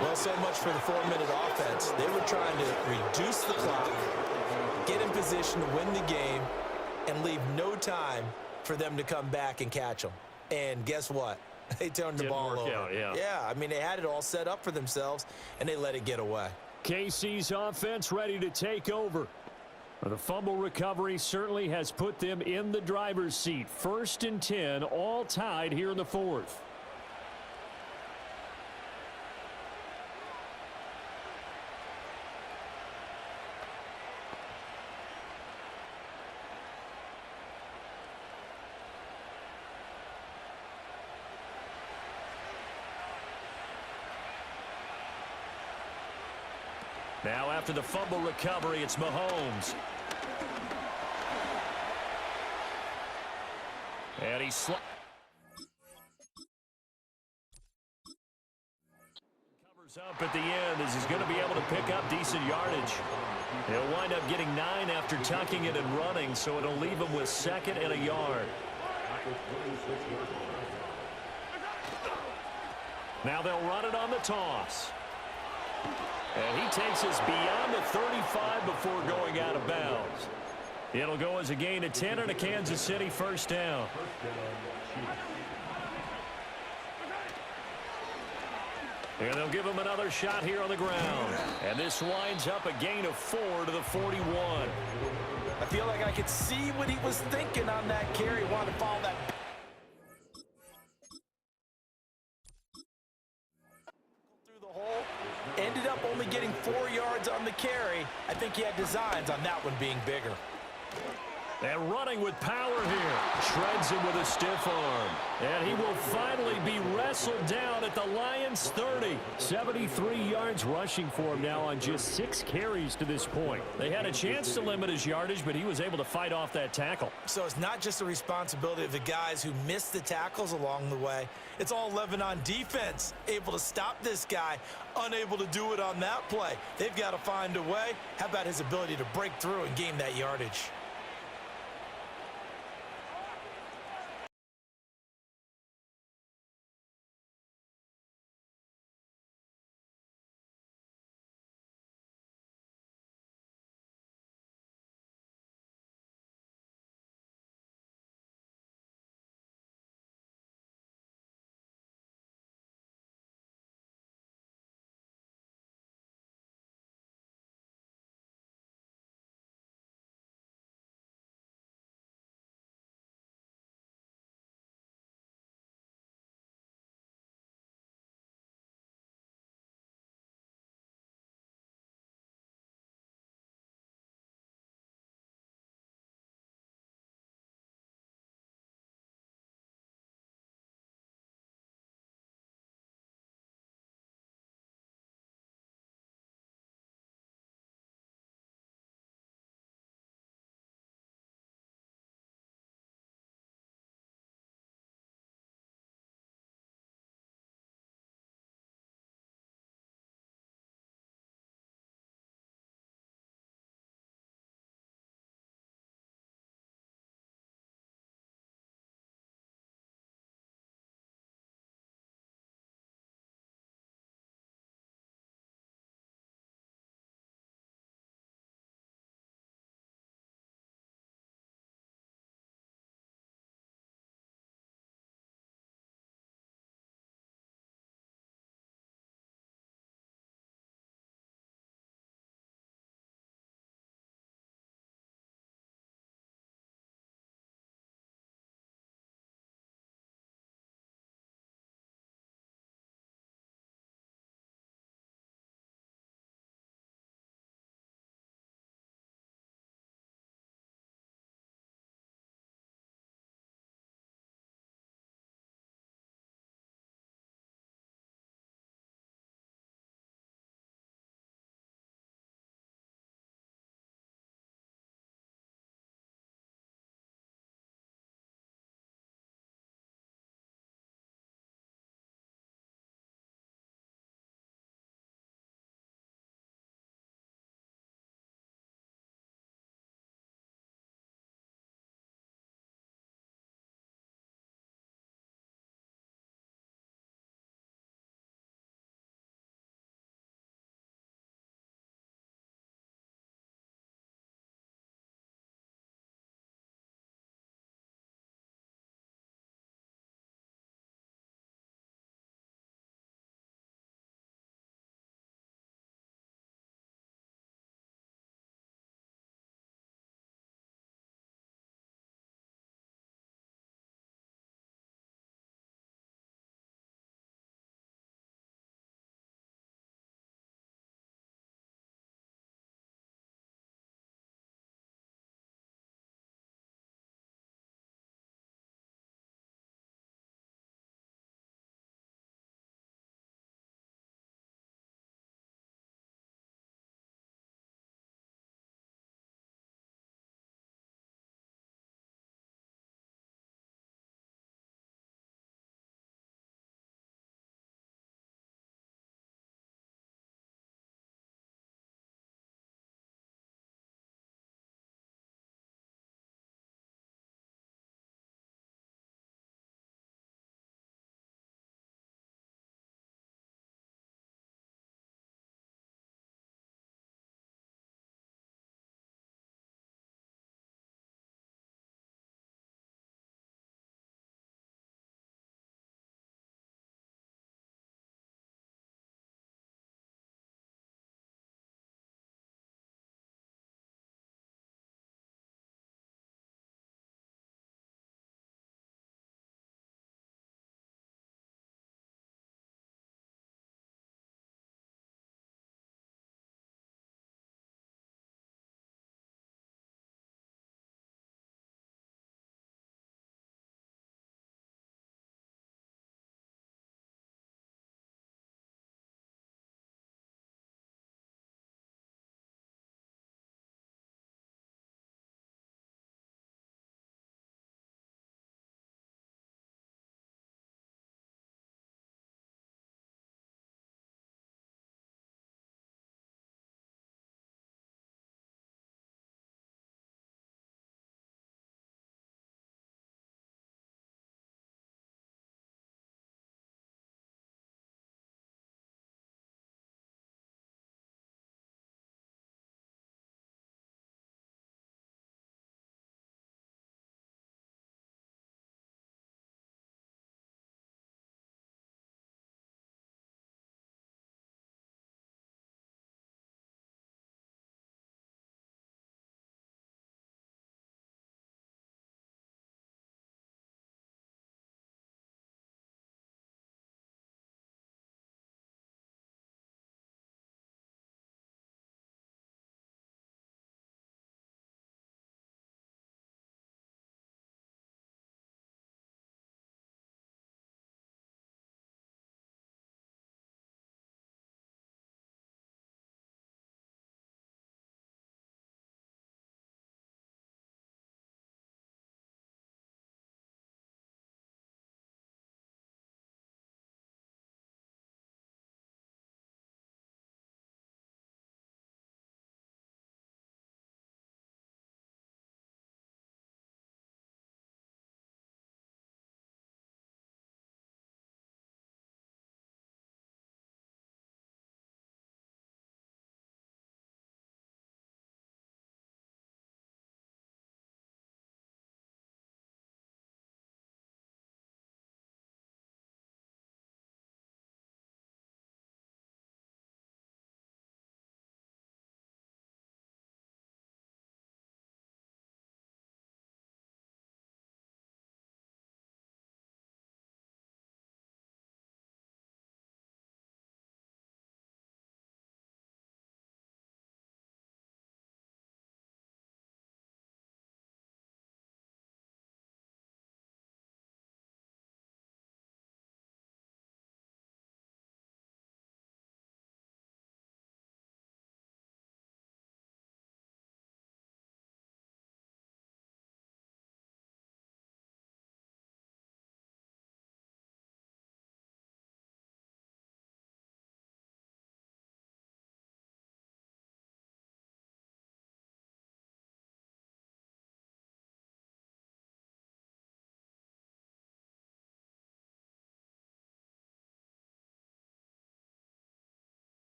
Well, so much for the 4-minute offense. They were trying to reduce the clock, get in position to win the game, and leave no time for them to come back and catch them. And guess what? They turned the ball over. Out, yeah. Yeah, I mean, they had it all set up for themselves, and they let it get away. KC's offense ready to take over. The fumble recovery certainly has put them in the driver's seat. 1st and 10, all tied here in the 4th. Now after the fumble recovery, it's Mahomes. And he covers up at the end as he's going to be able to pick up decent yardage. He'll wind up getting 9 after tucking it and running, so it'll leave him with 2nd and a yard. Now they'll run it on the toss. And he takes us beyond the 35 before going out of bounds. It'll go as a gain of 10 and a Kansas City first down. And they'll give him another shot here on the ground. And this winds up a gain of 4 to the 41. I feel like I could see what he was thinking on that carry. Wanted to follow that. Through the hole. Ended up only getting 4 yards on the carry. I think he had designs on that one being bigger. And running with power here. Shreds him with a stiff arm. And he will finally be wrestled down at the Lions' 30. 73 yards rushing for him now on just 6 carries to this point. They had a chance to limit his yardage, but he was able to fight off that tackle. So it's not just the responsibility of the guys who missed the tackles along the way. It's all 11 on defense, able to stop this guy, unable to do it on that play. They've got to find a way. How about his ability to break through and gain that yardage?